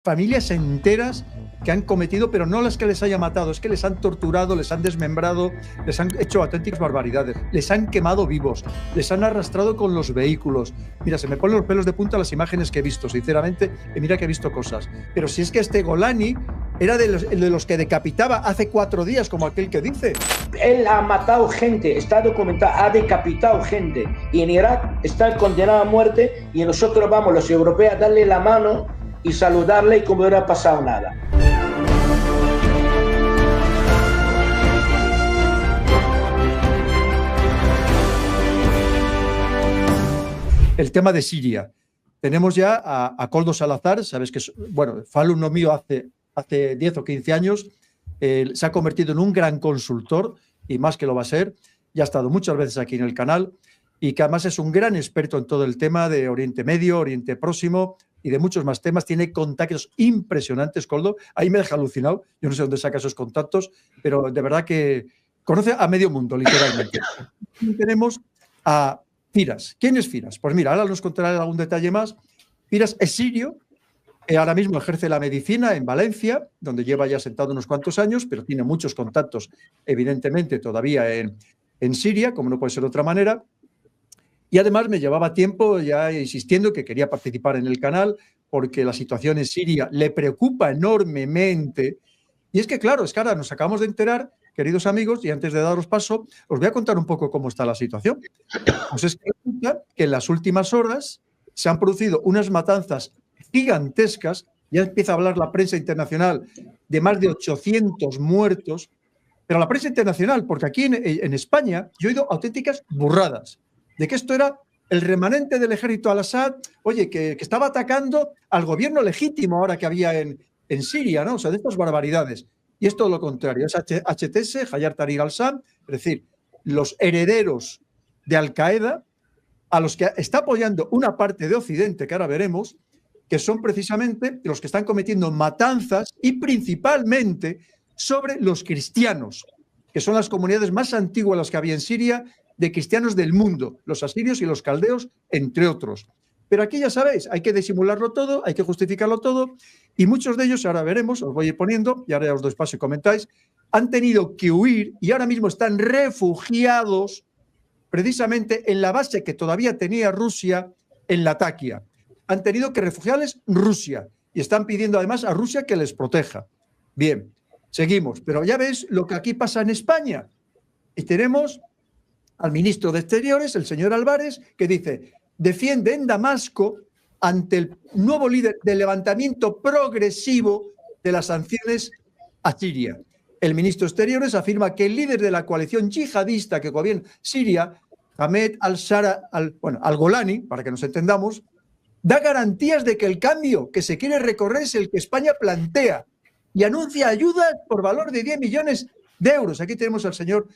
familias enteras que han cometido, pero no las que les haya matado, es que les han torturado, les han desmembrado, les han hecho auténticas barbaridades, les han quemado vivos, les han arrastrado con los vehículos. Mira, se me ponen los pelos de punta las imágenes que he visto, sinceramente, y mira que he visto cosas. Pero si es que este Golani era de los que decapitaba hace 4 días, como aquel que dice. Él ha matado gente, está documentado, ha decapitado gente. Y en Irak está condenado a muerte y nosotros vamos, los europeos, a darle la mano y saludarle y como no hubiera pasado nada. El tema de Siria. Tenemos ya a Koldo Salazar, sabes que, bueno, fue alumno mío hace 10 o 15 años, se ha convertido en un gran consultor, y más que lo va a ser, ya ha estado muchas veces aquí en el canal, y que además es un gran experto en todo el tema de Oriente Medio, Oriente Próximo, y de muchos más temas. Tiene contactos impresionantes, Koldo. Ahí me deja alucinado. Yo no sé dónde saca esos contactos, pero de verdad que conoce a medio mundo, literalmente. Y tenemos a Firas. ¿Quién es Firas? Pues mira, ahora nos contará algún detalle más. Firas es sirio, ahora mismo ejerce la medicina en Valencia, donde lleva ya sentado unos cuantos años, pero tiene muchos contactos, evidentemente, todavía en Siria, como no puede ser de otra manera. Y además me llevaba tiempo ya insistiendo que quería participar en el canal porque la situación en Siria le preocupa enormemente. Y es que, claro, es que ahora nos acabamos de enterar, queridos amigos, y antes de daros paso, os voy a contar un poco cómo está la situación. Pues es que resulta que en las últimas horas se han producido unas matanzas gigantescas, ya empieza a hablar la prensa internacional de más de 800 muertos, pero la prensa internacional, porque aquí en España yo he oído auténticas burradas, de que esto era el remanente del ejército al-Assad, oye, que estaba atacando al gobierno legítimo ahora que había en Siria, ¿no? O sea, de estas barbaridades. Y es todo lo contrario, es HTS, Hayat Tahrir al-Sham, es decir, los herederos de Al-Qaeda, a los que está apoyando una parte de Occidente, que ahora veremos, que son precisamente los que están cometiendo matanzas y principalmente sobre los cristianos, que son las comunidades más antiguas las que había en Siria, de cristianos del mundo, los asirios y los caldeos, entre otros. Pero aquí ya sabéis, hay que disimularlo todo, hay que justificarlo todo, y muchos de ellos, ahora veremos, os voy a ir poniendo, y ahora ya os doy paso y comentáis, han tenido que huir y ahora mismo están refugiados precisamente en la base que todavía tenía Rusia en Latakia. Han tenido que refugiarles Rusia y están pidiendo además a Rusia que les proteja. Bien, seguimos, pero ya ves lo que aquí pasa en España. Y tenemos al ministro de Exteriores, el señor Álvarez, que dice, defiende en Damasco ante el nuevo líder del levantamiento progresivo de las sanciones a Siria. El ministro de Exteriores afirma que el líder de la coalición yihadista que gobierna Siria, Ahmed al-Golani, para que nos entendamos, da garantías de que el cambio que se quiere recorrer es el que España plantea y anuncia ayudas por valor de 10 millones de euros. Aquí tenemos al señor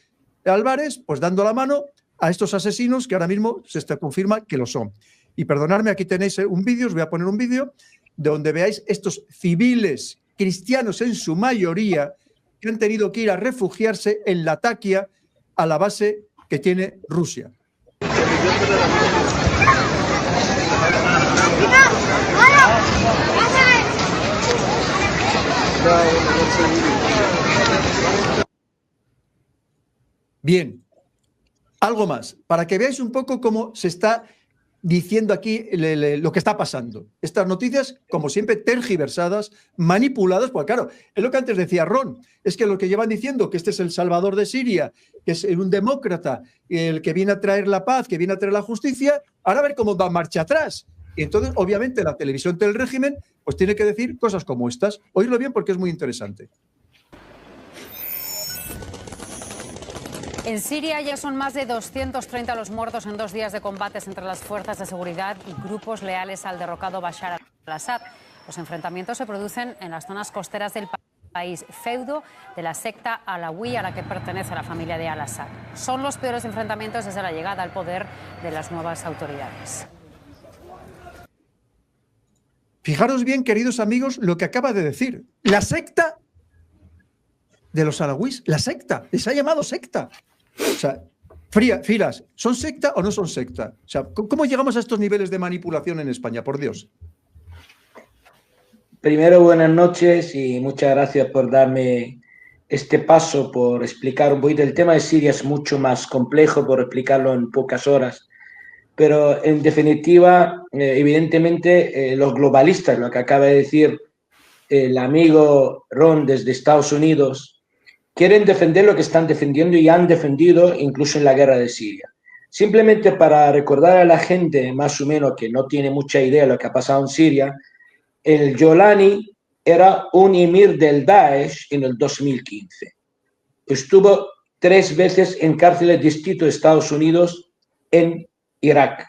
Álvarez pues dando la mano a estos asesinos que ahora mismo se confirma que lo son. Y perdonadme, aquí tenéis un vídeo, os voy a poner un vídeo donde veáis estos civiles cristianos en su mayoría que han tenido que ir a refugiarse en Latakia, a la base que tiene Rusia. Bien, algo más, para que veáis un poco cómo se está diciendo aquí lo que está pasando. Estas noticias, como siempre, tergiversadas, manipuladas, porque claro, es lo que antes decía Ron, es que lo que llevan diciendo que este es el salvador de Siria, que es un demócrata, el que viene a traer la paz, que viene a traer la justicia, ahora a ver cómo va marcha atrás. Y entonces, obviamente, la televisión del régimen pues tiene que decir cosas como estas. Oírlo bien porque es muy interesante. En Siria ya son más de 230 los muertos en 2 días de combates entre las fuerzas de seguridad y grupos leales al derrocado Bashar al-Assad. Los enfrentamientos se producen en las zonas costeras del país, feudo de la secta alawí a la que pertenece la familia de al-Assad. Son los peores enfrentamientos desde la llegada al poder de las nuevas autoridades. Fijaros bien, queridos amigos, lo que acaba de decir. La secta de los alawíes, la secta, les ha llamado secta. O sea, Firas, ¿son secta o no son secta? O sea, ¿cómo llegamos a estos niveles de manipulación en España? Por Dios. Primero, buenas noches y muchas gracias por darme este paso, por explicar un poquito. El tema de Siria es mucho más complejo, por explicarlo en pocas horas. Pero en definitiva, evidentemente, los globalistas, lo que acaba de decir el amigo Ron desde Estados Unidos, quieren defender lo que están defendiendo y han defendido incluso en la guerra de Siria. Simplemente para recordar a la gente, más o menos, que no tiene mucha idea de lo que ha pasado en Siria, el Jolani era un emir del Daesh en el 2015. Estuvo 3 veces en cárceles distintas de Estados Unidos en Irak.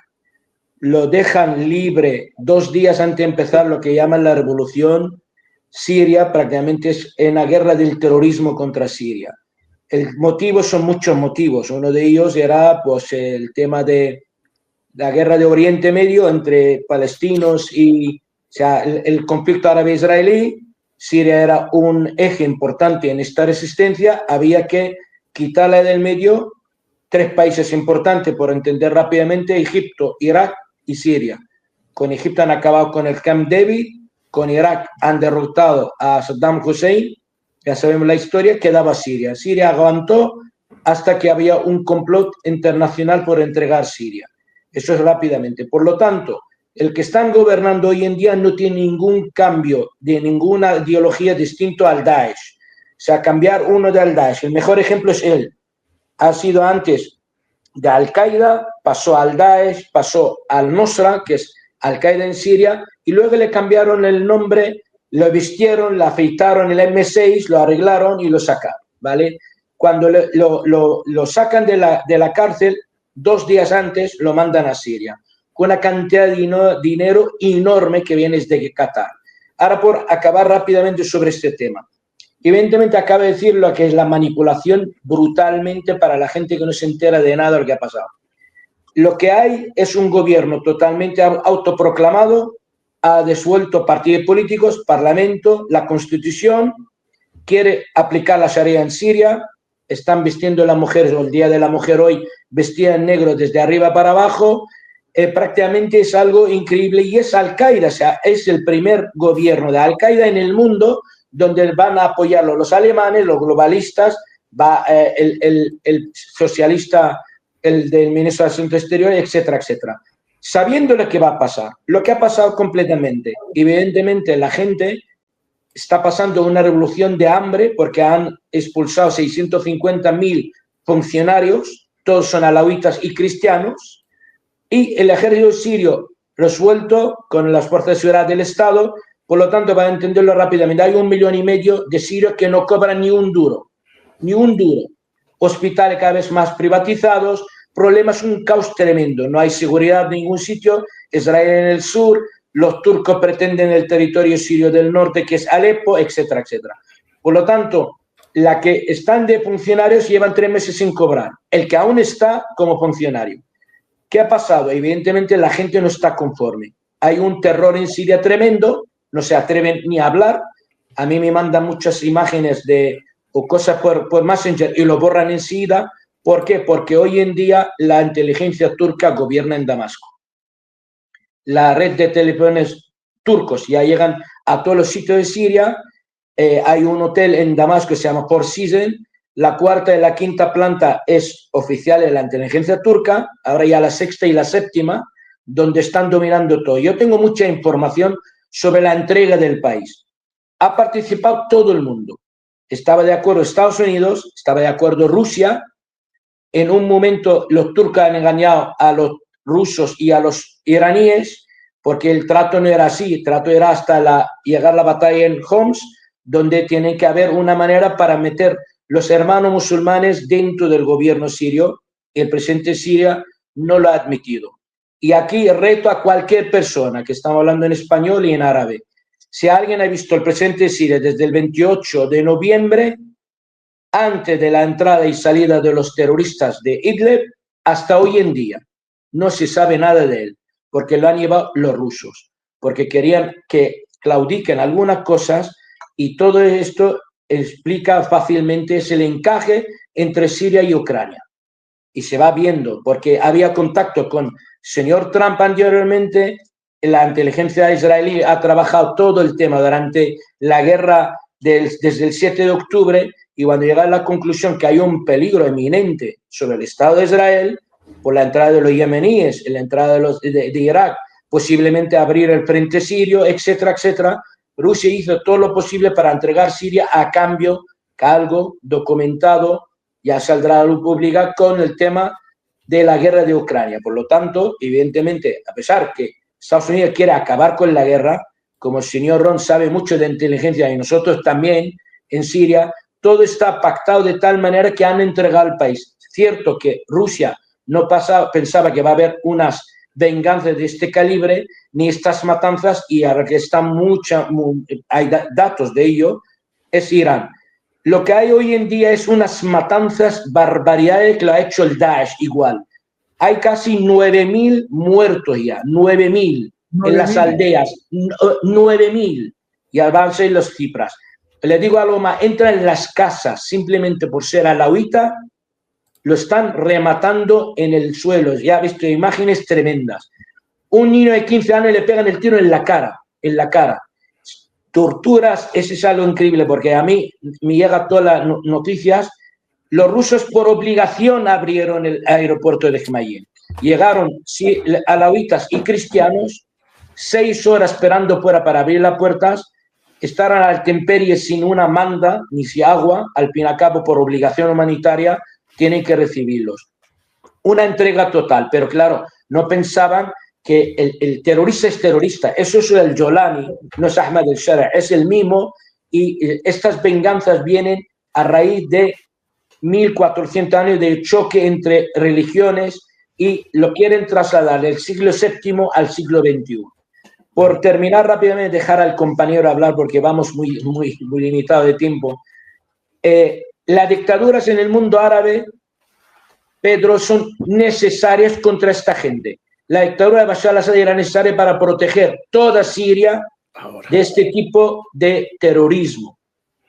Lo dejan libre 2 días antes de empezar lo que llaman la revolución siria, prácticamente es en la guerra del terrorismo contra Siria. El motivo son muchos motivos. Uno de ellos era pues, el tema de la guerra de Oriente Medio entre palestinos y o sea, el conflicto árabe-israelí. Siria era un eje importante en esta resistencia. Había que quitarla del medio. 3 países importantes, por entender rápidamente: Egipto, Irak y Siria. Con Egipto han acabado con el Camp David, con Irak han derrotado a Saddam Hussein, ya sabemos la historia, quedaba Siria. Siria aguantó hasta que había un complot internacional por entregar Siria. Eso es rápidamente. Por lo tanto, el que están gobernando hoy en día no tiene ningún cambio de ninguna ideología distinto al Daesh. O sea, cambiar uno del Daesh. El mejor ejemplo es él. Ha sido antes de Al-Qaeda, pasó al Daesh, pasó al Nusra, que es Al-Qaeda en Siria, y luego le cambiaron el nombre, lo vistieron, le afeitaron el M6, lo arreglaron y lo sacaron, ¿vale? Cuando lo sacan de la cárcel, 2 días antes lo mandan a Siria, con una cantidad de dinero enorme que viene desde Qatar. Ahora, por acabar rápidamente sobre este tema. Evidentemente acaba de decir lo que es la manipulación brutalmente para la gente que no se entera de nada de lo que ha pasado. Lo que hay es un gobierno totalmente autoproclamado, ha disuelto partidos políticos, parlamento, la constitución, quiere aplicar la Sharia en Siria, están vistiendo a las mujeres, el Día de la Mujer hoy, vestida en negro desde arriba para abajo, prácticamente es algo increíble y es Al-Qaeda, o sea, es el primer gobierno de Al-Qaeda en el mundo donde van a apoyarlo los alemanes, los globalistas, va el socialista, el del ministro de Asuntos Exteriores, etcétera, etcétera. Sabiendo lo que va a pasar, lo que ha pasado completamente, evidentemente la gente está pasando una revolución de hambre porque han expulsado 650.000 funcionarios, todos son alawitas y cristianos, y el ejército sirio resuelto con las fuerzas de seguridad del Estado. Por lo tanto, para entenderlo rápidamente, hay 1,5 millones de sirios que no cobran ni un duro, ni un duro. Hospitales cada vez más privatizados, problemas, un caos tremendo. No hay seguridad en ningún sitio, Israel en el sur, los turcos pretenden el territorio sirio del norte, que es Alepo, etcétera, etcétera. Por lo tanto, la que están de funcionarios llevan 3 meses sin cobrar, el que aún está como funcionario. ¿Qué ha pasado? Evidentemente la gente no está conforme. Hay un terror en Siria tremendo, no se atreven ni a hablar. A mí me mandan muchas imágenes o cosas por Messenger y lo borran enseguida. ¿Por qué? Porque hoy en día la inteligencia turca gobierna en Damasco. La red de teléfonos turcos ya llegan a todos los sitios de Siria. Hay un hotel en Damasco que se llama Four Seasons. La 4ª y la 5ª planta es oficial de la inteligencia turca. Ahora ya la 6ª y la 7ª, donde están dominando todo. Yo tengo mucha información sobre la entrega del país. Ha participado todo el mundo. Estaba de acuerdo Estados Unidos, estaba de acuerdo Rusia. En un momento los turcos han engañado a los rusos y a los iraníes, porque el trato no era así. El trato era hasta llegar a la batalla en Homs, donde tiene que haber una manera para meter los hermanos musulmanes dentro del gobierno sirio. El presidente de Siria no lo ha admitido. Y aquí reto a cualquier persona, que estamos hablando en español y en árabe. Si alguien ha visto al presidente de Siria desde el 28 de noviembre, antes de la entrada y salida de los terroristas de Idlib, hasta hoy en día, no se sabe nada de él, porque lo han llevado los rusos, porque querían que claudiquen algunas cosas, y todo esto explica fácilmente es el encaje entre Siria y Ucrania. Y se va viendo, porque había contacto con señor Trump anteriormente, la inteligencia israelí ha trabajado todo el tema durante la guerra desde el 7 de octubre, y cuando llega a la conclusión que hay un peligro eminente sobre el Estado de Israel, por la entrada de los yemeníes, la entrada de Irak, posiblemente abrir el frente sirio, etcétera, etcétera, Rusia hizo todo lo posible para entregar Siria a cambio que algo documentado ya saldrá a la luz pública con el tema de la guerra de Ucrania. Por lo tanto, evidentemente, a pesar que Estados Unidos quiere acabar con la guerra, como el señor Ron sabe mucho de inteligencia y nosotros también en Siria, todo está pactado de tal manera que han entregado el país. Cierto que Rusia no pensaba que va a haber unas venganzas de este calibre, ni estas matanzas, y ahora que hay datos de ello, es Irán. Lo que hay hoy en día es unas matanzas, barbaridades que lo ha hecho el Daesh igual. Hay casi 9.000 muertos ya, 9.000 en las aldeas, 9.000, y avancen las cifras. Le digo algo más, entra en las casas simplemente por ser alauita, lo están rematando en el suelo. Ya he visto imágenes tremendas. Un niño de 15 años le pegan el tiro en la cara, Torturas, eso es algo increíble, porque a mí me llegan todas las noticias. Los rusos por obligación abrieron el aeropuerto de Gemayel. Llegaron alauitas y cristianos, 6 horas esperando fuera para abrir las puertas, estaban a la intemperie sin una manda, ni si agua, al fin y al cabo por obligación humanitaria, tienen que recibirlos. Una entrega total, pero claro, no pensaban que el terrorista es terrorista. Eso es el Jolani, no es Ahmad el-Shara, es el mismo, y estas venganzas vienen a raíz de 1400 años de choque entre religiones y lo quieren trasladar del siglo VII al siglo XXI. Por terminar rápidamente, dejar al compañero hablar porque vamos muy limitado de tiempo. Las dictaduras en el mundo árabe, Pedro, son necesarias contra esta gente. La dictadura de Bashar al-Assad era necesaria para proteger toda Siria de este tipo de terrorismo.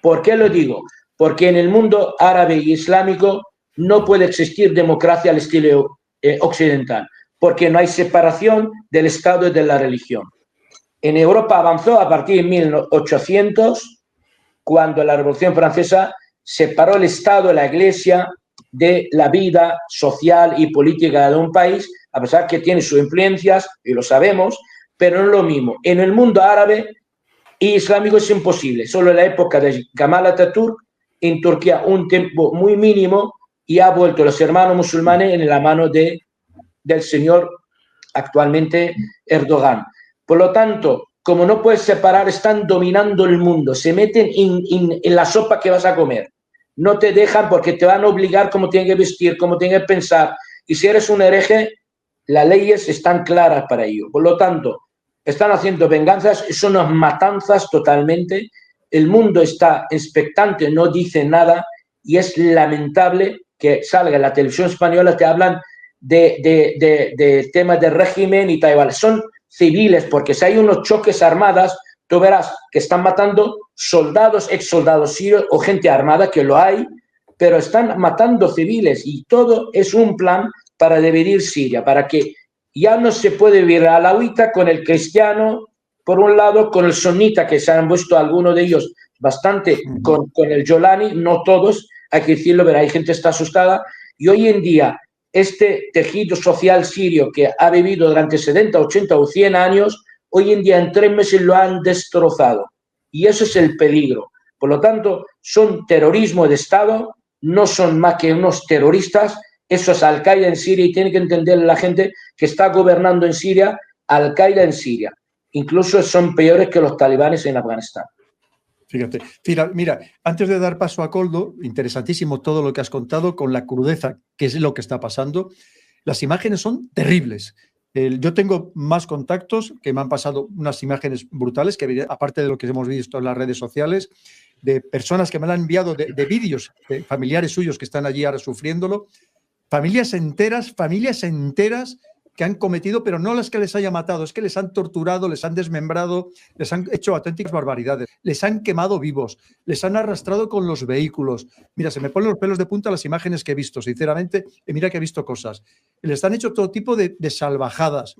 ¿Por qué lo digo? Porque en el mundo árabe y islámico no puede existir democracia al estilo occidental, porque no hay separación del Estado y de la religión. En Europa avanzó a partir de 1800, cuando la Revolución Francesa separó el Estado y la Iglesia de la vida social y política de un país, a pesar que tiene sus influencias, y lo sabemos, pero no es lo mismo. En el mundo árabe y islámico es imposible. Solo en la época de Gamal Atatürk, en Turquía, un tiempo muy mínimo, y ha vuelto los hermanos musulmanes en la mano del señor actualmente Erdogan. Por lo tanto, como no puedes separar, están dominando el mundo, se meten en la sopa que vas a comer. No te dejan porque te van a obligar cómo tienes que vestir, cómo tienes que pensar. Y si eres un hereje, las leyes están claras para ello. Por lo tanto, están haciendo venganzas, son unas matanzas totalmente. El mundo está expectante, no dice nada, y es lamentable que salga en la televisión española, te hablan de temas de régimen y tal igual. Son civiles, porque si hay unos choques armados, tú verás que están matando soldados, exsoldados sirios o gente armada, que lo hay, pero están matando civiles, y todo es un plan para dividir Siria, para que ya no se puede vivir la alauita con el cristiano, por un lado, con el sunita, que se han puesto algunos de ellos bastante con el Jolani, no todos, hay que decirlo, pero hay gente que está asustada, y hoy en día este tejido social sirio que ha vivido durante 70, 80 o 100 años, hoy en día en 3 meses lo han destrozado, y eso es el peligro. Por lo tanto, son terrorismo de Estado, no son más que unos terroristas. Eso es Al-Qaeda en Siria, y tiene que entender la gente que está gobernando en Siria, Al-Qaeda en Siria. Incluso son peores que los talibanes en Afganistán. Fíjate, mira, antes de dar paso a Koldo, interesantísimo todo lo que has contado con la crudeza, que es lo que está pasando. Las imágenes son terribles. Yo tengo más contactos que me han pasado unas imágenes brutales, que aparte de lo que hemos visto en las redes sociales, de personas que me han enviado de vídeos de familiares suyos que están allí ahora sufriéndolo. Familias enteras que han cometido, pero no las que les haya matado, es que les han torturado, les han desmembrado, les han hecho auténticas barbaridades, les han quemado vivos, les han arrastrado con los vehículos. Mira, se me ponen los pelos de punta las imágenes que he visto, sinceramente, y mira que he visto cosas. Les han hecho todo tipo de salvajadas.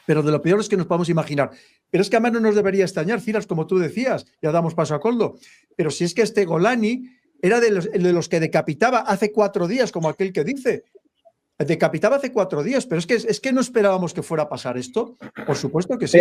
pero de lo peor es que nos podemos imaginar. Pero es que además no nos debería extrañar, Firas, como tú decías, ya damos paso a Koldo, pero si es que este Golani era de los que decapitaba hace 4 días, como aquel que dice. Decapitaba hace 4 días, pero es que no esperábamos que fuera a pasar esto. Por supuesto que sí.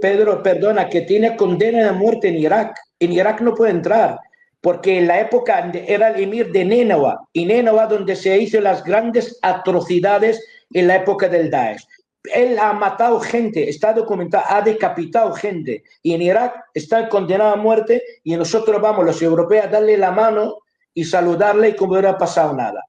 Pedro, perdona, que tiene condena de muerte en Irak. En Irak no puede entrar, porque en la época era el emir de Nénova, y Nénova donde se hizo las grandes atrocidades en la época del Daesh. Él ha matado gente, está documentado, ha decapitado gente, y en Irak está condenado a muerte, y nosotros vamos, los europeos, a darle la mano y saludarle y como no hubiera pasado nada.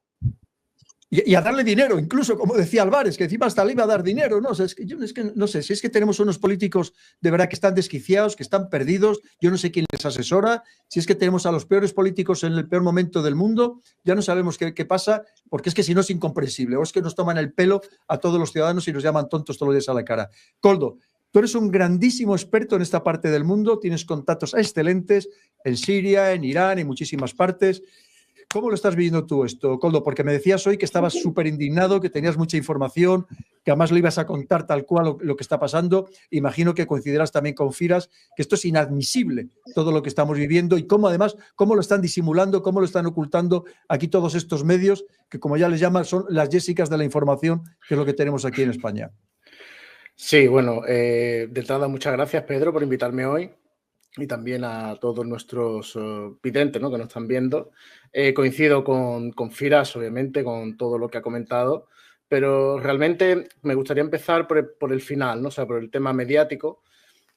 Y a darle dinero, incluso, como decía Álvarez, que encima hasta le iba a dar dinero, ¿no? O sea, es que no sé, si es que tenemos unos políticos de verdad que están desquiciados, que están perdidos, yo no sé quién les asesora, si es que tenemos a los peores políticos en el peor momento del mundo, ya no sabemos qué pasa, porque es que si no es incomprensible, o es que nos toman el pelo a todos los ciudadanos y nos llaman tontos todos los días a la cara. Koldo, tú eres un grandísimo experto en esta parte del mundo, tienes contactos excelentes en Siria, en Irán, en muchísimas partes. ¿Cómo lo estás viviendo tú esto, Koldo? Porque me decías hoy que estabas súper indignado, que tenías mucha información, que además lo ibas a contar tal cual lo que está pasando. Imagino que coincidirás también con Firas, que esto es inadmisible, todo lo que estamos viviendo, y cómo además, cómo lo están disimulando, cómo lo están ocultando aquí todos estos medios, que como ya les llaman, son las Jessicas de la información, que es lo que tenemos aquí en España. Sí, bueno, de entrada, muchas gracias, Pedro, por invitarme hoy. Y también a todos nuestros videntes, ¿no?, que nos están viendo. Coincido con Firas, obviamente, con todo lo que ha comentado, pero realmente me gustaría empezar por el final, ¿no? O sea, por el tema mediático.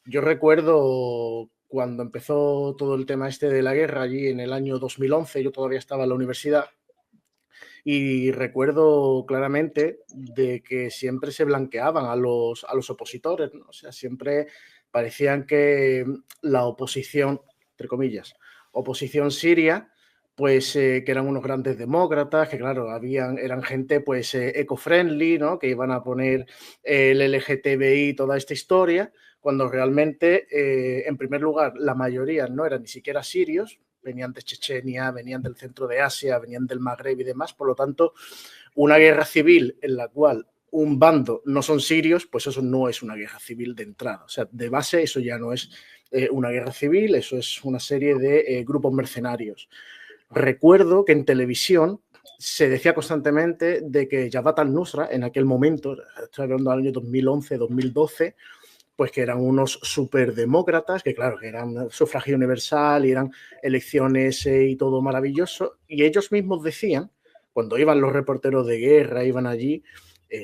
Yo recuerdo cuando empezó todo el tema este de la guerra allí en el año 2011, yo todavía estaba en la universidad, y recuerdo claramente de que siempre se blanqueaban a los opositores, ¿no? O sea, siempre parecían que la oposición, entre comillas, oposición siria, pues que eran unos grandes demócratas, que claro, eran gente pues eco-friendly, ¿no?, que iban a poner el LGTBI, toda esta historia, cuando realmente, en primer lugar, la mayoría no eran ni siquiera sirios, venían de Chechenia, venían del centro de Asia, venían del Magreb y demás. Por lo tanto, una guerra civil en la cual un bando no son sirios, pues eso no es una guerra civil de entrada. O sea, de base eso ya no es una guerra civil, eso es una serie de grupos mercenarios. Recuerdo que en televisión se decía constantemente de que Jabhat al-Nusra, en aquel momento, estoy hablando del año 2011, 2012, pues que eran unos superdemócratas, que claro, que eran sufragio universal y eran elecciones y todo maravilloso. Y ellos mismos decían, cuando iban los reporteros de guerra, iban allí,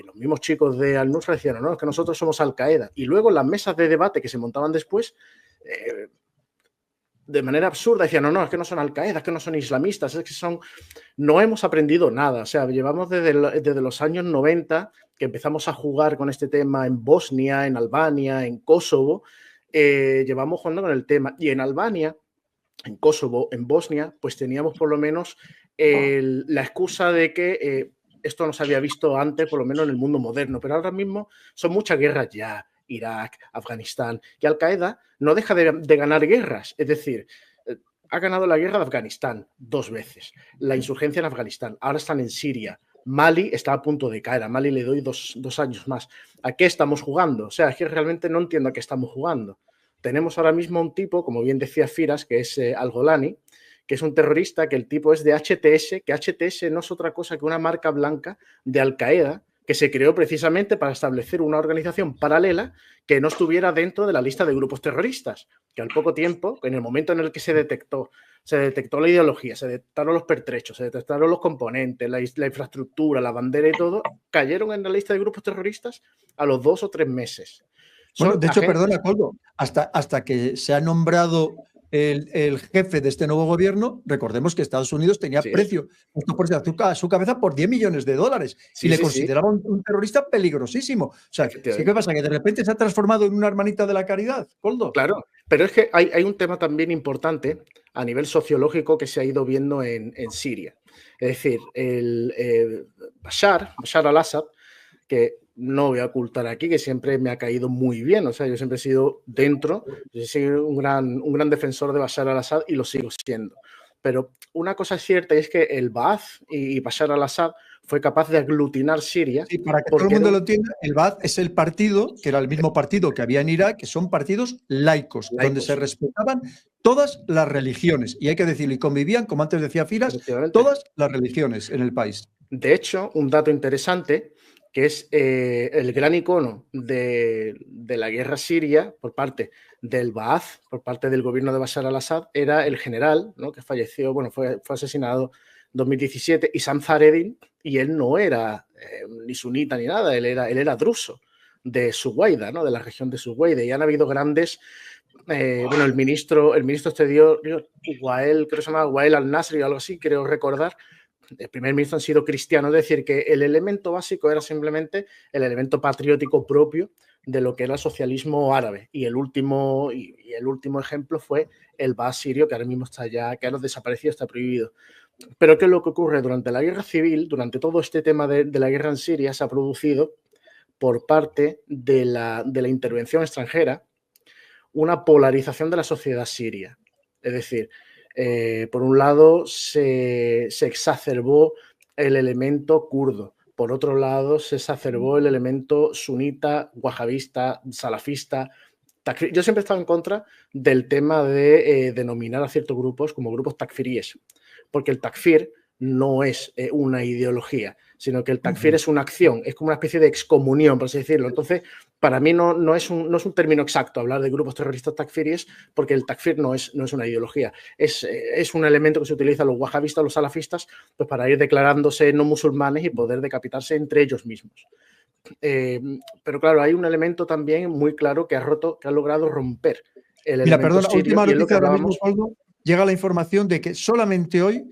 los mismos chicos de Al-Nusra decían, no, es que nosotros somos Al-Qaeda. Y luego en las mesas de debate que se montaban después, de manera absurda, decían, no, es que no son Al-Qaeda, es que no son islamistas, es que son... No hemos aprendido nada. O sea, llevamos desde los años 90... que empezamos a jugar con este tema en Bosnia, en Albania, en Kosovo, llevamos jugando con el tema. Y en Albania, en Kosovo, en Bosnia, pues teníamos por lo menos la excusa de que esto no se había visto antes, por lo menos en el mundo moderno. Pero ahora mismo son muchas guerras ya, Irak, Afganistán, y Al-Qaeda no deja de ganar guerras. Es decir, ha ganado la guerra de Afganistán 2 veces, la insurgencia en Afganistán, ahora están en Siria. Mali está a punto de caer, a Mali le doy dos años más. ¿A qué estamos jugando? O sea, es que realmente no entiendo a qué estamos jugando. Tenemos ahora mismo un tipo, como bien decía Firas, que es Al-Golani, que es un terrorista, que el tipo es de HTS, que HTS no es otra cosa que una marca blanca de Al-Qaeda, que se creó precisamente para establecer una organización paralela que no estuviera dentro de la lista de grupos terroristas, que al poco tiempo, en el momento en el que se detectó la ideología, se detectaron los pertrechos, se detectaron los componentes, la infraestructura, la bandera y todo, cayeron en la lista de grupos terroristas a los 2 o 3 meses. Bueno, de hecho, perdona, Koldo, hasta que se ha nombrado el jefe de este nuevo gobierno, recordemos que Estados Unidos tenía precio a su cabeza por $10 millones y le consideraba un terrorista peligrosísimo. O sea, ¿qué pasa? ¿Que de repente se ha transformado en una hermanita de la caridad, Koldo? Claro, pero es que hay un tema también importante a nivel sociológico que se ha ido viendo en Siria. Es decir, Bashar al-Assad, que no voy a ocultar aquí, que siempre me ha caído muy bien. O sea, yo siempre he sido un gran defensor de Bashar al-Assad y lo sigo siendo. Pero una cosa es cierta y es que el Ba'ath y Bashar al-Assad fue capaz de aglutinar Siria. Sí, para que todo el mundo lo entienda, el Ba'ath es el partido, que era el mismo partido que había en Irak, que son partidos laicos, donde se respetaban todas las religiones. Y hay que decirlo, y convivían, como antes decía Firas, todas las religiones en el país. De hecho, un dato interesante, que es el gran icono de la guerra siria por parte del Ba'ath, por parte del gobierno de Bashar al-Assad, era el general, ¿no?, que falleció, bueno, fue asesinado en 2017, Issam Zaredin, y él no era ni sunita ni nada, él era druso de Suwaida, ¿no?, de la región de Suwaida, y han habido grandes, bueno, el ministro exterior, Wael, creo que se llama Wael al-Nasri o algo así, creo recordar. El primer ministro han sido cristianos, es decir, que el elemento básico era simplemente el elemento patriótico propio de lo que era el socialismo árabe. Y el último ejemplo fue el Ba'ath sirio, que ahora mismo está ya, que ahora desaparecido, está prohibido. Pero ¿qué es lo que ocurre? Durante la guerra civil, durante todo este tema de la guerra en Siria, se ha producido, por parte de la intervención extranjera, una polarización de la sociedad siria. Es decir, por un lado se exacerbó el elemento kurdo, por otro lado se exacerbó el elemento sunita, wahabista, salafista, takfir. Yo siempre he estado en contra del tema de denominar a ciertos grupos como grupos takfiríes, porque el takfir no es una ideología, sino que el takfir es una acción, es como una especie de excomunión, por así decirlo. Entonces, para mí no es un término exacto hablar de grupos terroristas takfiríes, porque el takfir no es una ideología, es un elemento que se utiliza los wahabistas, los salafistas, pues para ir declarándose no musulmanes y poder decapitarse entre ellos mismos. Pero claro, hay un elemento también muy claro que ha logrado romper el elemento. Mira, perdona, sirio, última noticia ahora hablábamos... mismo, Coldo, llega la información de que solamente hoy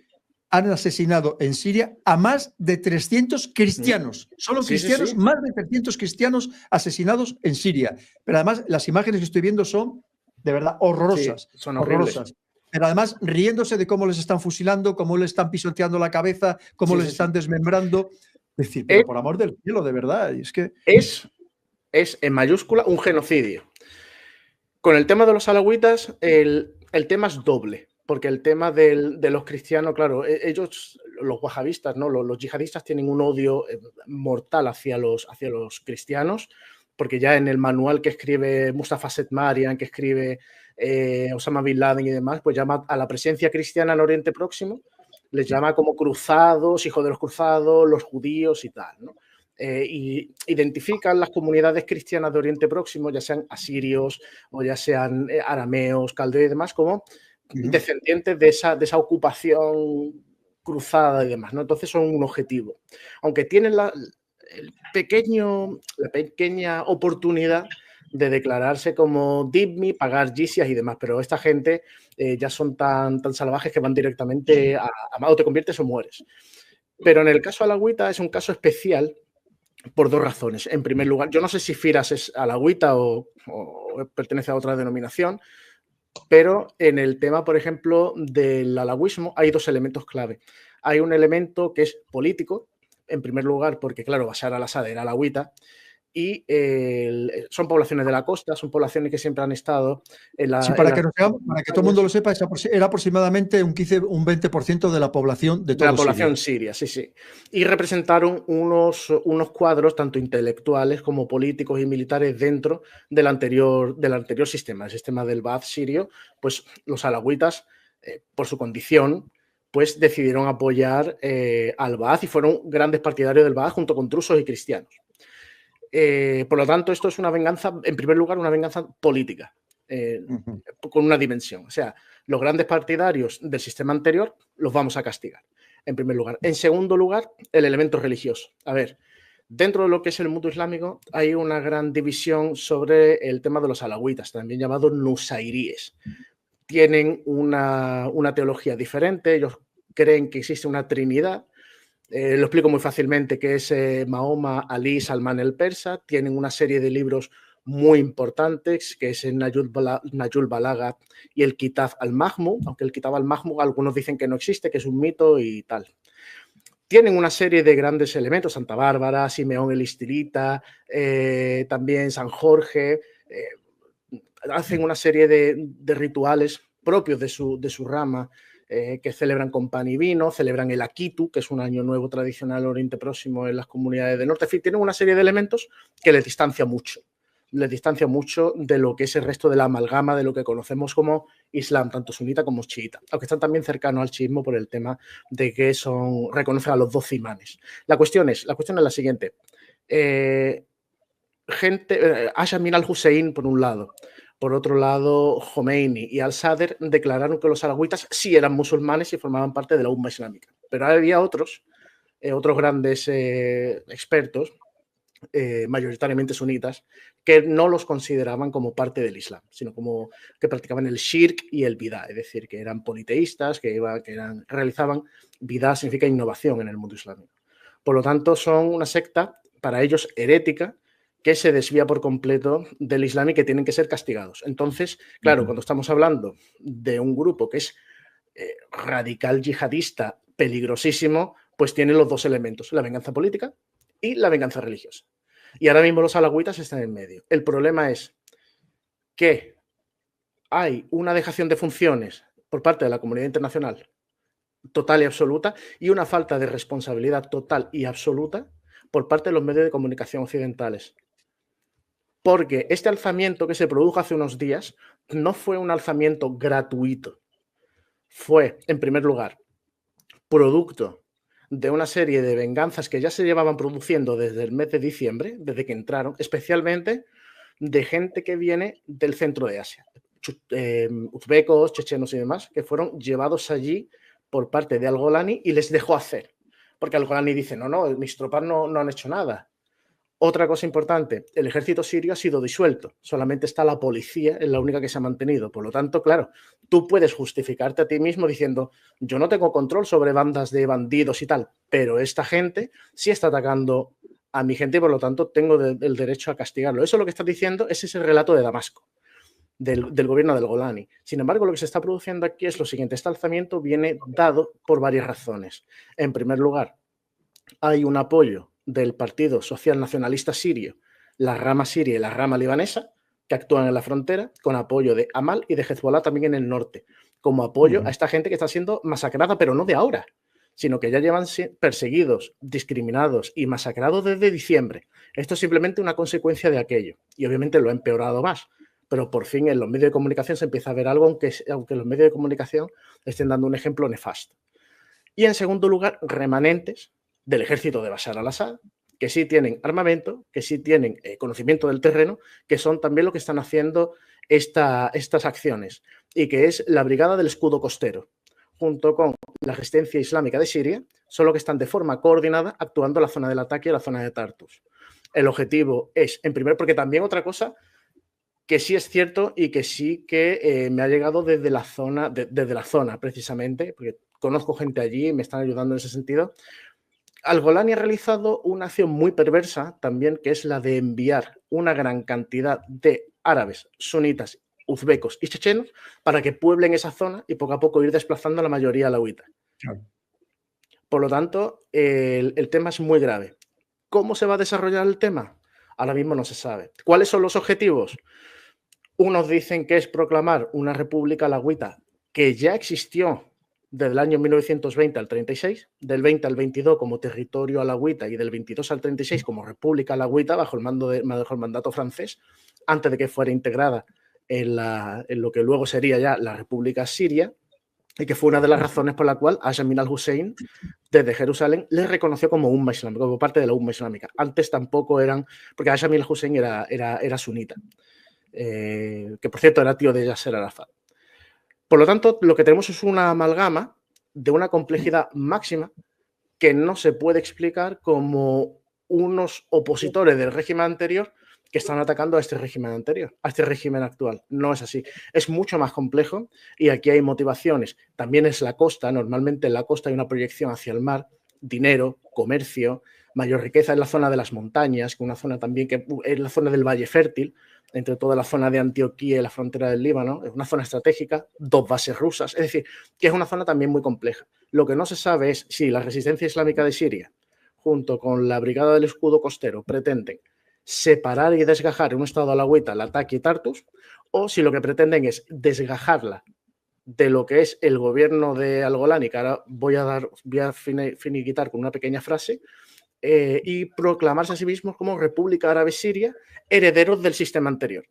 han asesinado en Siria a más de 300 cristianos. Solo cristianos, sí. Más de 300 cristianos asesinados en Siria. Pero además las imágenes que estoy viendo son de verdad horrorosas. Sí, son horribles. Horrorosas. Pero además riéndose de cómo les están fusilando, cómo les están pisoteando la cabeza, cómo les están desmembrando. Es decir, pero por amor del cielo, de verdad. Es que... Es en mayúscula un genocidio. Con el tema de los alawitas, el tema es doble. Porque el tema de los cristianos, claro, ellos, los wahabistas, ¿no? Los yihadistas tienen un odio mortal hacia los cristianos, porque ya en el manual que escribe Mustafa Setmarian, que escribe Osama Bin Laden y demás, pues llama a la presencia cristiana en Oriente Próximo, les llama como cruzados, hijos de los cruzados, los judíos y tal, ¿no? Y identifican las comunidades cristianas de Oriente Próximo, ya sean asirios o ya sean arameos, caldeos y demás, como descendientes de esa ocupación cruzada y demás, ¿no? Entonces son un objetivo. Aunque tienen la pequeña oportunidad de declararse como dhimmi, pagar jizyas y demás, pero esta gente ya son tan salvajes que van directamente a o te conviertes o mueres. Pero en el caso alawita es un caso especial por dos razones. En primer lugar, yo no sé si Firas es alawita o pertenece a otra denominación, pero en el tema, por ejemplo, del alawismo hay dos elementos clave. Hay un elemento que es político, en primer lugar, porque, claro, Bashar al-Assad era alawita, y son poblaciones de la costa, son poblaciones que siempre han estado en la... Sí, para que todo el mundo lo sepa, era aproximadamente un 20% de la población de toda la población siria, sí. Y representaron unos cuadros, tanto intelectuales como políticos y militares, dentro del anterior sistema, el sistema del Ba'ath sirio. Pues los alawitas, por su condición, pues decidieron apoyar al Ba'ath y fueron grandes partidarios del Ba'ath junto con drusos y cristianos. Por lo tanto, esto es una venganza, en primer lugar, una venganza política, con una dimensión. O sea, los grandes partidarios del sistema anterior los vamos a castigar, en primer lugar. En segundo lugar, el elemento religioso. A ver, dentro de lo que es el mundo islámico hay una gran división sobre el tema de los alawitas, también llamados nusairíes. Tienen una teología diferente, ellos creen que existe una trinidad. Lo explico muy fácilmente, que es Mahoma, Ali, Salman el Persa. Tienen una serie de libros muy importantes, que es el Nahjul Balagha y el Kitab al-Mahmud, aunque el Kitab al-Mahmud algunos dicen que no existe, que es un mito y tal. Tienen una serie de grandes elementos, Santa Bárbara, Simeón el Istilita, también San Jorge. Hacen una serie de rituales propios de su rama, que celebran con pan y vino, celebran el Akitu, que es un año nuevo tradicional en Oriente Próximo en las comunidades del norte. En fin, tienen una serie de elementos que les distancia mucho de lo que es el resto de la amalgama de lo que conocemos como Islam, tanto sunita como chiita, aunque están también cercanos al chiismo por el tema de que reconocen a los 12 imanes. La cuestión es la siguiente. Aya Amin al-Hussein, por un lado, por otro lado, Khomeini y al-Sadr declararon que los alawítas sí eran musulmanes y formaban parte de la Umma islámica. Pero había otros grandes expertos, mayoritariamente sunitas, que no los consideraban como parte del Islam, sino como que practicaban el shirk y el bidá, es decir, que eran politeístas, realizaban bidá, significa innovación en el mundo islámico. Por lo tanto, son una secta, para ellos, herética, que se desvía por completo del Islam y que tienen que ser castigados. Entonces, claro, cuando estamos hablando de un grupo que es radical yihadista, peligrosísimo, pues tiene los dos elementos, la venganza política y la venganza religiosa. Y ahora mismo los alawítas están en medio. El problema es que hay una dejación de funciones por parte de la comunidad internacional total y absoluta y una falta de responsabilidad total y absoluta por parte de los medios de comunicación occidentales. Porque este alzamiento que se produjo hace unos días no fue un alzamiento gratuito. Fue, en primer lugar, producto de una serie de venganzas que ya se llevaban produciendo desde el mes de diciembre, desde que entraron, especialmente de gente que viene del centro de Asia, uzbecos, chechenos y demás, que fueron llevados allí por parte de al-Golani y les dejó hacer. Porque al-Golani dice, no, mis tropas no han hecho nada. Otra cosa importante, el ejército sirio ha sido disuelto, solamente está la policía, es la única que se ha mantenido. Por lo tanto, claro, tú puedes justificarte a ti mismo diciendo, yo no tengo control sobre bandas de bandidos y tal, pero esta gente sí está atacando a mi gente y por lo tanto tengo el derecho a castigarlo. Eso es lo que estás diciendo, ese es el relato de Damasco, del gobierno del Golani. Sin embargo, lo que se está produciendo aquí es lo siguiente, este alzamiento viene dado por varias razones. En primer lugar, hay un apoyo del Partido Social Nacionalista Sirio, la rama siria y la rama libanesa, que actúan en la frontera, con apoyo de Amal y de Hezbollah también en el norte, como apoyo a esta gente que está siendo masacrada, pero no de ahora, sino que ya llevan perseguidos, discriminados y masacrados desde diciembre. Esto es simplemente una consecuencia de aquello, y obviamente lo ha empeorado más, pero por fin en los medios de comunicación se empieza a ver algo, aunque los medios de comunicación estén dando un ejemplo nefasto. Y en segundo lugar, remanentes del ejército de Bashar al-Assad, que sí tienen armamento, que sí tienen conocimiento del terreno, que son también lo que están haciendo estas acciones, y que es la Brigada del Escudo Costero, junto con la Resistencia Islámica de Siria, solo que están de forma coordinada actuando en la zona del ataque y en la zona de Tartus. El objetivo es, en primer, porque también otra cosa que sí es cierto y que sí que me ha llegado desde la zona precisamente, porque conozco gente allí y me están ayudando en ese sentido. Al-Golani ha realizado una acción muy perversa también, que es la de enviar una gran cantidad de árabes, sunitas, uzbecos y chechenos para que pueblen esa zona y poco a poco ir desplazando a la mayoría alauita. Claro. Por lo tanto, el tema es muy grave. ¿Cómo se va a desarrollar el tema? Ahora mismo no se sabe. ¿Cuáles son los objetivos? Unos dicen que es proclamar una república alauita que ya existió desde el año 1920 al 36, del 20 al 22 como territorio alauita y del 22 al 36 como república alauita bajo el mandato francés, antes de que fuera integrada en lo que luego sería ya la República Siria, y que fue una de las razones por la cual Aya Amin al-Hussein desde Jerusalén le reconoció como Umma islámica, como parte de la Umma islámica. Antes tampoco eran, porque Aya Amin al-Hussein era sunita, que por cierto era tío de Yasser Arafat. Por lo tanto, lo que tenemos es una amalgama de una complejidad máxima que no se puede explicar como unos opositores del régimen anterior que están atacando a este régimen anterior, a este régimen actual. No es así. Es mucho más complejo y aquí hay motivaciones. También es la costa. Normalmente en la costa hay una proyección hacia el mar, dinero, comercio, mayor riqueza en la zona de las montañas, que una zona también que es la zona del Valle Fértil, entre toda la zona de Antioquía y la frontera del Líbano, es una zona estratégica, 2 bases rusas, es decir, que es una zona también muy compleja. Lo que no se sabe es si la resistencia islámica de Siria, junto con la Brigada del Escudo Costero, pretenden separar y desgajar en un estado alauita Latakia y Tartus, o si lo que pretenden es desgajarla de lo que es el gobierno de Al-Golani, que ahora voy a finiquitar con una pequeña frase, y proclamarse a sí mismos como República Árabe Siria, herederos del sistema anterior.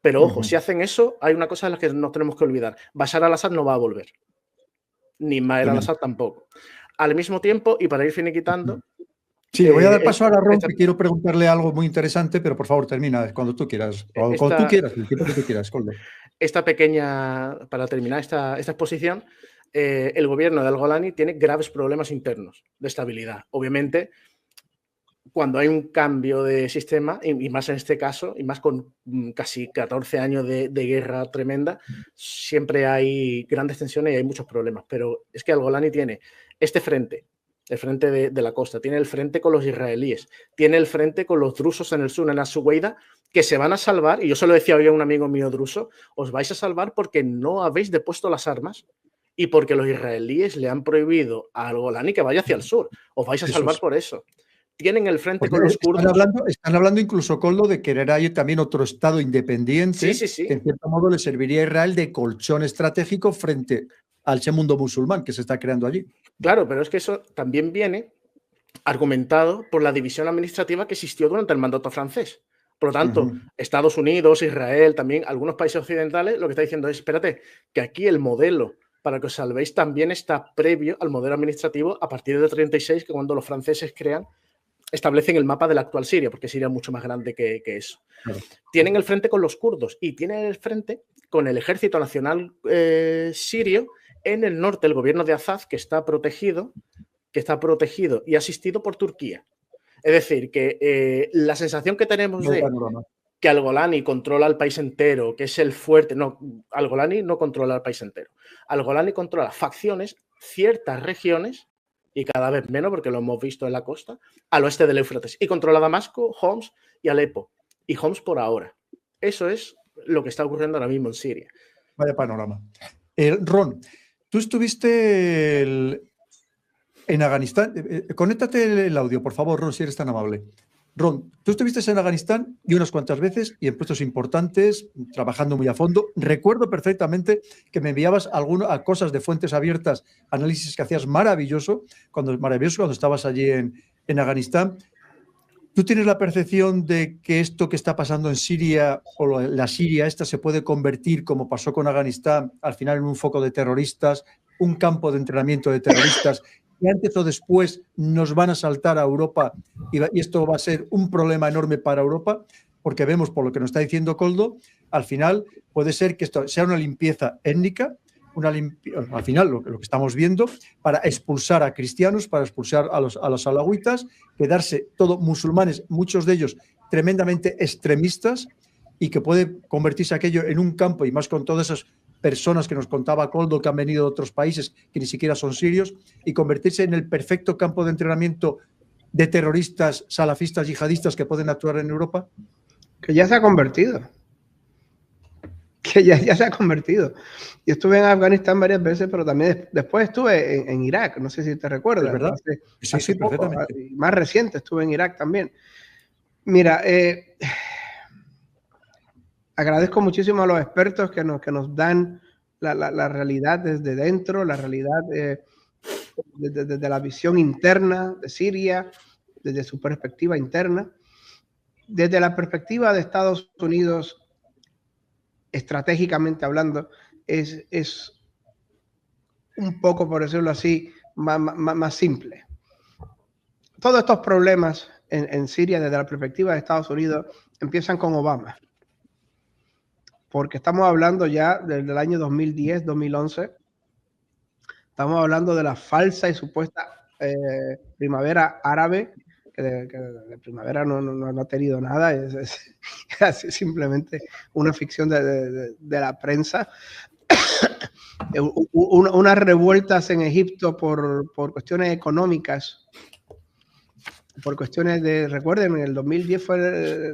Pero ojo, si hacen eso, hay una cosa de la que nos tenemos que olvidar. Bashar al-Assad no va a volver. Ni Maher al-Assad tampoco. Al mismo tiempo, y para ir finiquitando... Sí, le voy a dar paso ahora a Ron, que quiero preguntarle algo muy interesante, pero por favor termina cuando tú quieras. O cuando tú quieras, el tiempo que tú quieras, Koldo. Esta pequeña, para terminar esta exposición, el gobierno de Al-Golani tiene graves problemas internos de estabilidad. Obviamente, cuando hay un cambio de sistema, y más en este caso, y más con casi 14 años de guerra tremenda, siempre hay grandes tensiones y hay muchos problemas. Pero es que Al-Golani tiene este frente, el frente de la costa, tiene el frente con los israelíes, tiene el frente con los drusos en el sur, en la Suweida, que se van a salvar, y yo se lo decía hoy a un amigo mío druso, os vais a salvar porque no habéis depuesto las armas y porque los israelíes le han prohibido a Al-Golani que vaya hacia el sur. Os vais a salvar por eso. Tienen el frente con los kurdos. Están hablando incluso, Koldo, de querer ahí también otro estado independiente, que en cierto modo le serviría a Israel de colchón estratégico frente al mundo musulmán que se está creando allí. Claro, pero es que eso también viene argumentado por la división administrativa que existió durante el mandato francés. Por lo tanto, Estados Unidos, Israel, también algunos países occidentales, lo que está diciendo es, espérate, que aquí el modelo para que os salvéis también está previo al modelo administrativo a partir de 36, que cuando los franceses establecen el mapa de la actual Siria, porque Siria es mucho más grande que eso. Claro. Tienen el frente con los kurdos y tienen el frente con el ejército nacional sirio en el norte, el gobierno de Azad, que está protegido y asistido por Turquía. Es decir, que la sensación que tenemos de que Al-Golani controla el país entero, que es el fuerte... No, Al-Golani no controla el país entero. Al-Golani controla facciones, ciertas regiones, y cada vez menos, porque lo hemos visto en la costa, al oeste del Éufrates. Y controla Damasco, Homs y Alepo. Y Homs por ahora. Eso es lo que está ocurriendo ahora mismo en Siria. Vaya panorama. Ron, tú estuviste en Afganistán. Conéctate el audio, por favor, Ron, si eres tan amable. Ron, tú estuviste en Afganistán y unas cuantas veces y en puestos importantes, trabajando muy a fondo. Recuerdo perfectamente que me enviabas a cosas de fuentes abiertas, análisis que hacías maravilloso cuando estabas allí en Afganistán. ¿Tú tienes la percepción de que esto que está pasando en Siria o la Siria esta se puede convertir, como pasó con Afganistán, al final en un foco de terroristas, un campo de entrenamiento de terroristas, y antes o después nos van a saltar a Europa y esto va a ser un problema enorme para Europa? Porque vemos, por lo que nos está diciendo Koldo, al final puede ser que esto sea una limpieza étnica, al final lo que estamos viendo, para expulsar a cristianos, para expulsar a los alauitas, quedarse todos musulmanes, muchos de ellos tremendamente extremistas, y que puede convertirse aquello en un campo, y más con todas esas personas que nos contaba Koldo que han venido de otros países que ni siquiera son sirios, y convertirse en el perfecto campo de entrenamiento de terroristas, salafistas, yihadistas que pueden actuar en Europa? Que ya se ha convertido. Que ya se ha convertido. Yo estuve en Afganistán varias veces, pero también después estuve en Irak, no sé si te recuerdas. ¿Es verdad? Sí, perfectamente. Más reciente estuve en Irak también. Mira, agradezco muchísimo a los expertos que nos dan la realidad desde dentro, la realidad desde la visión interna de Siria, desde su perspectiva interna. Desde la perspectiva de Estados Unidos, estratégicamente hablando, es un poco, por decirlo así, más simple. Todos estos problemas en Siria, desde la perspectiva de Estados Unidos, empiezan con Obama. Porque estamos hablando ya desde el año 2010, 2011. Estamos hablando de la falsa y supuesta primavera árabe, que de primavera no ha tenido nada, es simplemente una ficción de la prensa. Unas revueltas en Egipto por cuestiones económicas, por cuestiones recuerden, en el 2010 fue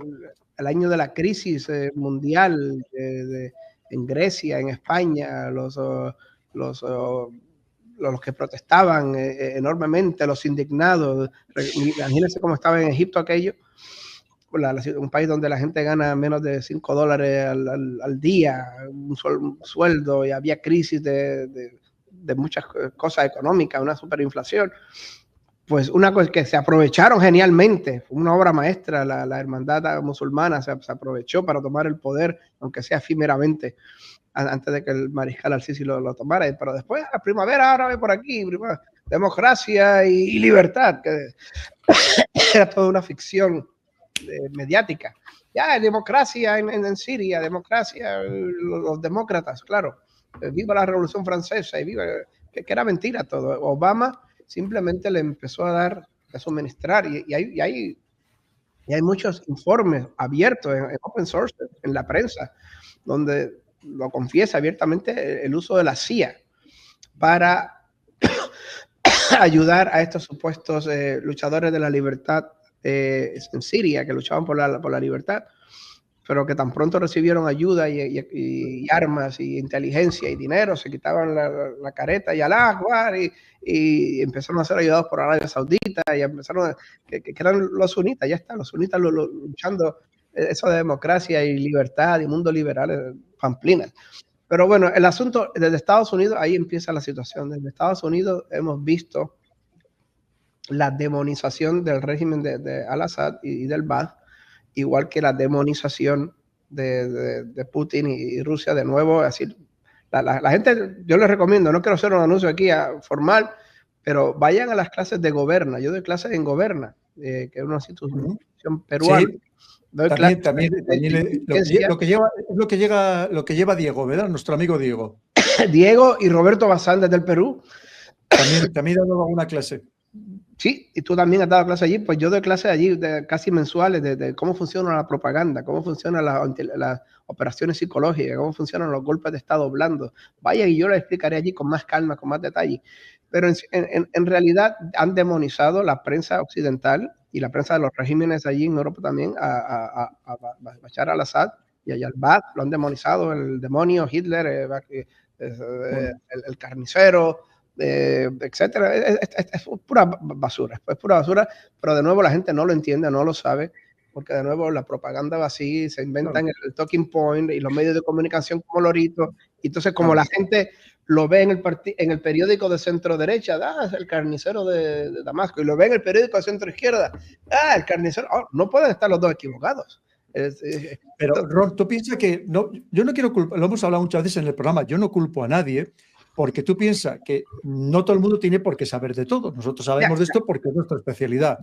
el año de la crisis mundial en Grecia, en España, los que protestaban enormemente, los indignados. Imagínense cómo estaba en Egipto aquello. un país donde la gente gana menos de $5 al día, un sueldo, y había crisis de muchas cosas económicas, una superinflación. Pues una cosa que se aprovecharon genialmente, fue una obra maestra, la hermandad musulmana se aprovechó para tomar el poder, aunque sea efímeramente, antes de que el mariscal al-Sisi lo tomara, pero después la primavera árabe por aquí, democracia y libertad, que era toda una ficción mediática. Ya, democracia en Siria, democracia, los demócratas, claro, viva la Revolución Francesa, y viva, que era mentira todo. Obama simplemente le empezó a suministrar, y hay muchos informes abiertos en open source, en la prensa, donde lo confiesa abiertamente el uso de la CIA para ayudar a estos supuestos luchadores de la libertad en Siria, que luchaban por la libertad, pero que tan pronto recibieron ayuda y armas y inteligencia y dinero, se quitaban la careta y Alá Akbar, y empezaron a ser ayudados por Arabia Saudita, y empezaron que eran los sunitas, ya está, los sunitas luchando eso de democracia y libertad y mundo liberal, pamplinas. Pero bueno, el asunto desde Estados Unidos, ahí empieza la situación. Desde Estados Unidos hemos visto la demonización del régimen de Al-Assad y del Ba'ath, igual que la demonización de Putin y Rusia de nuevo. Así, la gente, yo les recomiendo, no quiero hacer un anuncio aquí formal, pero vayan a las clases de Goberna. Yo doy clases en Goberna, que es una institución peruana. Sí. También lo que lleva Diego, ¿verdad? Nuestro amigo Diego. Diego y Roberto Bazán desde el Perú. También he dado alguna clase. Sí, y tú también has dado clase allí. Pues yo doy clases allí casi mensuales de cómo funciona la propaganda, cómo funcionan las operaciones psicológicas, cómo funcionan los golpes de estado blando. Vaya, y yo les explicaré allí con más calma, con más detalle. Pero en realidad han demonizado la prensa occidental y la prensa de los regímenes allí en Europa también a Bashar al-Assad y a al-Ba'ath. Lo han demonizado, el demonio, Hitler, el carnicero, etcétera. Es pura basura, pero de nuevo la gente no lo entiende, no lo sabe, porque de nuevo la propaganda va así, se inventan el talking point y los medios de comunicación como loritos, y entonces como la gente lo ve en el periódico de centro derecha, es el carnicero de Damasco, y lo ve en el periódico de centro izquierda, el carnicero, no pueden estar los dos equivocados. Pero Ron, tú piensas que yo no quiero culpar, lo hemos hablado muchas veces en el programa, yo no culpo a nadie, porque tú piensas que no todo el mundo tiene por qué saber de todo. Nosotros sabemos de esto porque es nuestra especialidad.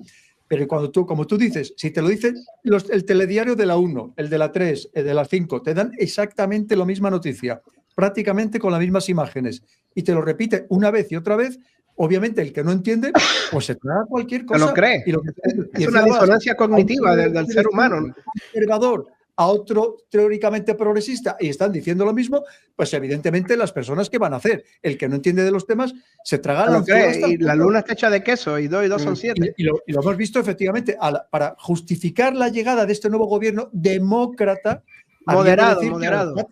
Pero como tú dices, si te lo dicen el telediario de la 1, el de la 3, el de la 5, te dan exactamente la misma noticia, prácticamente con las mismas imágenes, y te lo repite una vez y otra vez, obviamente el que no entiende, pues se traga cualquier cosa. Te lo cree. Es una disonancia cognitiva del ser humano. Un conservador a otro teóricamente progresista y están diciendo lo mismo, pues evidentemente las personas que van a hacer, el que no entiende de los temas, se traga y la luna está hecha de queso y 2 y 2 son 7. Y lo hemos visto efectivamente, para justificar la llegada de este nuevo gobierno demócrata, moderado.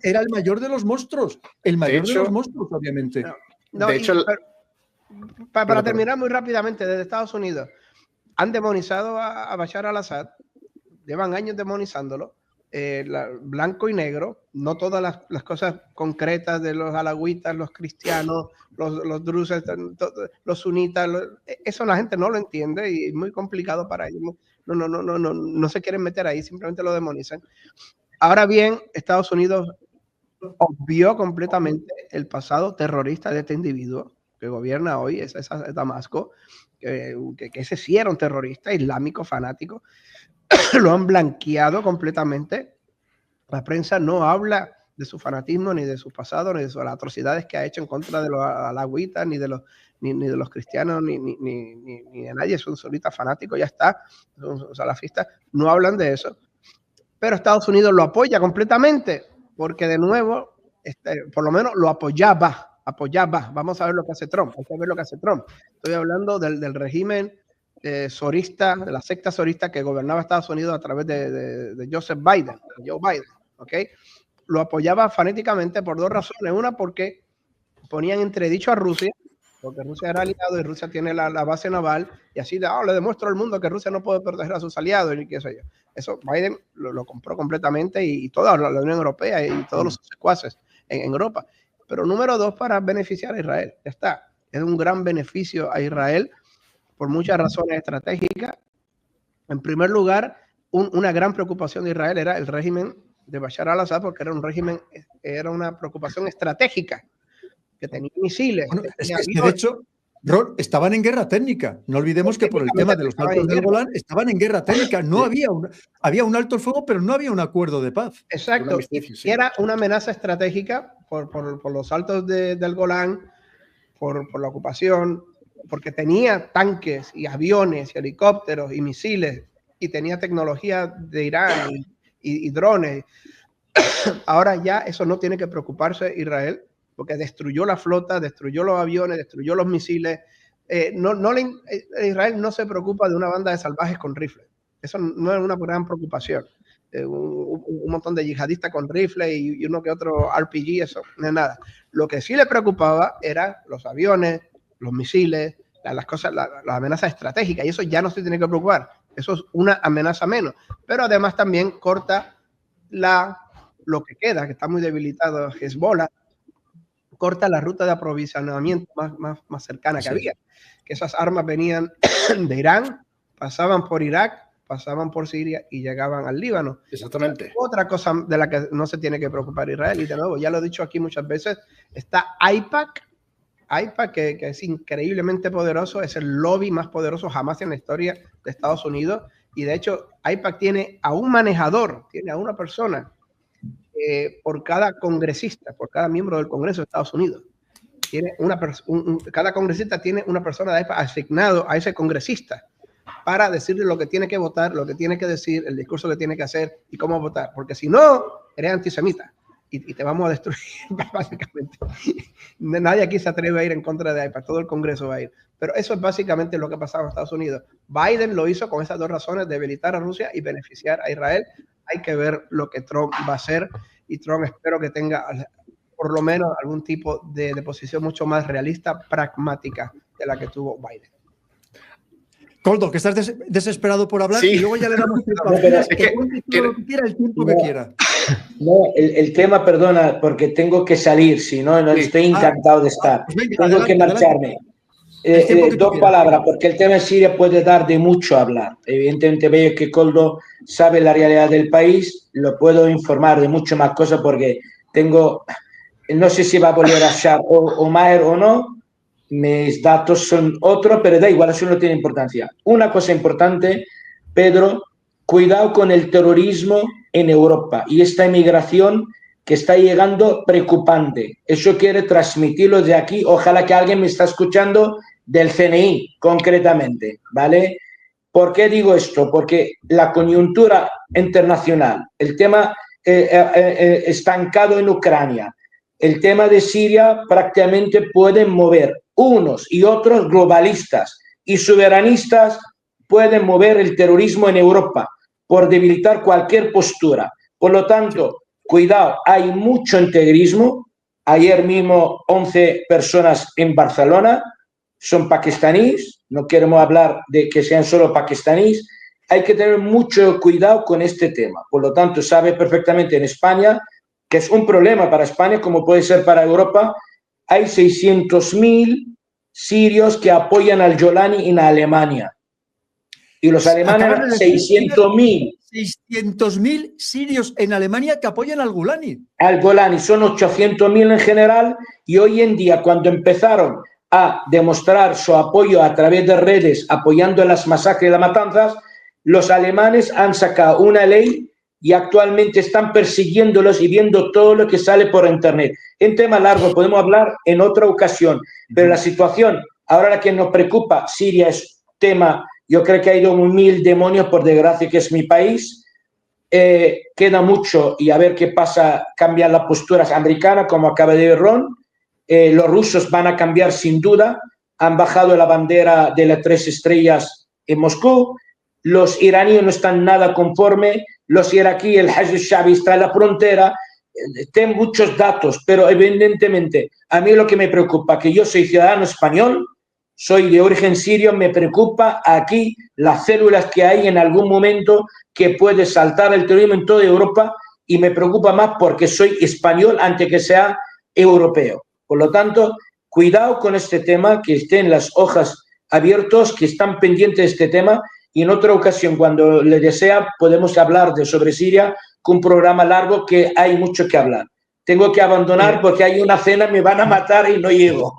Era el mayor de los monstruos, obviamente. De hecho, para terminar muy rápidamente, desde Estados Unidos han demonizado a Bashar al-Assad, llevan años demonizándolo, blanco y negro, no todas las cosas concretas de los alagüitas, los cristianos, los druses, los sunitas, eso la gente no lo entiende y es muy complicado para ellos. No se quieren meter ahí, simplemente lo demonizan. Ahora bien, Estados Unidos obvió completamente el pasado terrorista de este individuo que gobierna hoy, es Damasco, que ese sí era un terrorista islámico fanático. Lo han blanqueado completamente. La prensa no habla de su fanatismo, ni de su pasado, ni de las atrocidades que ha hecho en contra de los alagüitas, ni de los cristianos, ni de nadie. Es un solita fanático, ya está. Son salafistas. No hablan de eso. Pero Estados Unidos lo apoya completamente, porque de nuevo, por lo menos lo apoyaba. Vamos a ver lo que hace Trump. Hay que ver lo que hace Trump. Estoy hablando del régimen zorista, de la secta zorista que gobernaba Estados Unidos a través de Joe Biden, ¿okay? Lo apoyaba fanáticamente por 2 razones. Una, porque ponían entredicho a Rusia porque Rusia era aliado y Rusia tiene la base naval, y así le demuestro al mundo que Rusia no puede proteger a sus aliados y qué sé yo. Eso Biden lo compró completamente y toda la Unión Europea y todos los secuaces en Europa. Pero número 2, para beneficiar a Israel. Ya está. Es un gran beneficio a Israel por muchas razones estratégicas. En primer lugar, una gran preocupación de Israel era el régimen de Bashar al-Assad, porque era una preocupación estratégica, que tenía misiles. Bueno, de hecho, Ron, estaban en guerra técnica. No olvidemos que por el tema de los altos del Golán estaban en guerra técnica. No había un alto el fuego, pero no había un acuerdo de paz. Exacto. Y era una amenaza estratégica por los altos del Golán, por la ocupación, porque tenía tanques y aviones y helicópteros y misiles y tenía tecnología de Irán y drones. Ahora ya eso no tiene que preocuparse Israel, porque destruyó la flota, destruyó los aviones, destruyó los misiles. Israel no se preocupa de una banda de salvajes con rifles. Eso no es una gran preocupación. Un montón de yihadistas con rifles y uno que otro RPG, eso no es nada. Lo que sí le preocupaba eran los aviones, los misiles, las amenazas estratégicas, y eso ya no se tiene que preocupar. Eso es una amenaza menos. Pero además también corta lo que queda, que está muy debilitado, Hezbollah, corta la ruta de aprovisionamiento más cercana que había. Que esas armas venían de Irán, pasaban por Irak, pasaban por Siria y llegaban al Líbano. Exactamente. Otra cosa de la que no se tiene que preocupar Israel, y de nuevo, ya lo he dicho aquí muchas veces, está AIPAC, que es increíblemente poderoso, es el lobby más poderoso jamás en la historia de Estados Unidos, y de hecho AIPAC tiene a un manejador, tiene a una persona por cada congresista, por cada miembro del Congreso de Estados Unidos. Cada congresista tiene una persona de AIPAC asignado a ese congresista para decirle lo que tiene que votar, lo que tiene que decir, el discurso que tiene que hacer y cómo votar, porque si no, eres antisemita y te vamos a destruir, básicamente. Nadie aquí se atreve a ir en contra de AIPAC, todo el Congreso va a ir. Pero eso es básicamente lo que ha pasado en Estados Unidos. Biden lo hizo con esas dos razones, debilitar a Rusia y beneficiar a Israel. Hay que ver lo que Trump va a hacer, y Trump espero que tenga por lo menos algún tipo de posición mucho más realista, pragmática de la que tuvo Biden. Coldo, que estás desesperado por hablar, sí. Y luego ya le damos tiempo a Fira, que lo que quiera, el tiempo que quiera. No, el tema, perdona, porque tengo que salir, si no, estoy encantado de estar. Pues venga, tengo que marcharme. Dos palabras, porque el tema de Siria puede dar de mucho a hablar. Evidentemente veo que Coldo sabe la realidad del país, lo puedo informar de mucho más cosas porque no sé si va a volver a Shah o Maher o no, mis datos son otros, pero da igual, eso no tiene importancia. Una cosa importante, Pedro, cuidado con el terrorismo en Europa y esta inmigración que está llegando preocupante. Eso quiere transmitirlo de aquí. Ojalá que alguien me está escuchando del CNI, concretamente, ¿vale? ¿Por qué digo esto? Porque la coyuntura internacional, el tema estancado en Ucrania, el tema de Siria prácticamente pueden mover unos y otros globalistas y soberanistas, pueden mover el terrorismo en Europa por debilitar cualquier postura. Por lo tanto, cuidado, hay mucho integrismo. Ayer mismo 11 personas en Barcelona son pakistaníes, no queremos hablar de que sean solo pakistaníes. Hay que tener mucho cuidado con este tema. Por lo tanto, sabe perfectamente en España que es un problema para España, como puede ser para Europa. Hay 600.000 sirios que apoyan al Jolani en Alemania. Y los alemanes, 600.000. 600.000 sirios en Alemania que apoyan al Golani. Al Golani, son 800.000 en general, y hoy en día, cuando empezaron a demostrar su apoyo a través de redes, apoyando las masacres y las matanzas, los alemanes han sacado una ley y actualmente están persiguiéndolos y viendo todo lo que sale por internet. En tema largo podemos hablar en otra ocasión, pero la situación, ahora la que nos preocupa, Siria es tema, yo creo que ha ido 1000 demonios, por desgracia, que es mi país. Queda mucho y a ver qué pasa, cambian las posturas americanas, como acaba de ver Ron. Los rusos van a cambiar sin duda, han bajado la bandera de las 3 estrellas en Moscú. Los iraníes no están nada conformes, los iraquíes, el Hashd al-Shabi está en la frontera, ten muchos datos, pero evidentemente a mí lo que me preocupa, que yo soy ciudadano español, soy de origen sirio, me preocupa aquí las células que hay en algún momento que puede saltar el terrorismo en toda Europa, y me preocupa más porque soy español antes que sea europeo. Por lo tanto, cuidado con este tema, que estén las hojas abiertos, que están pendientes de este tema, y en otra ocasión, cuando le desea, podemos hablar sobre Siria con un programa largo, que hay mucho que hablar. Tengo que abandonar porque hay una cena, me van a matar y no llego.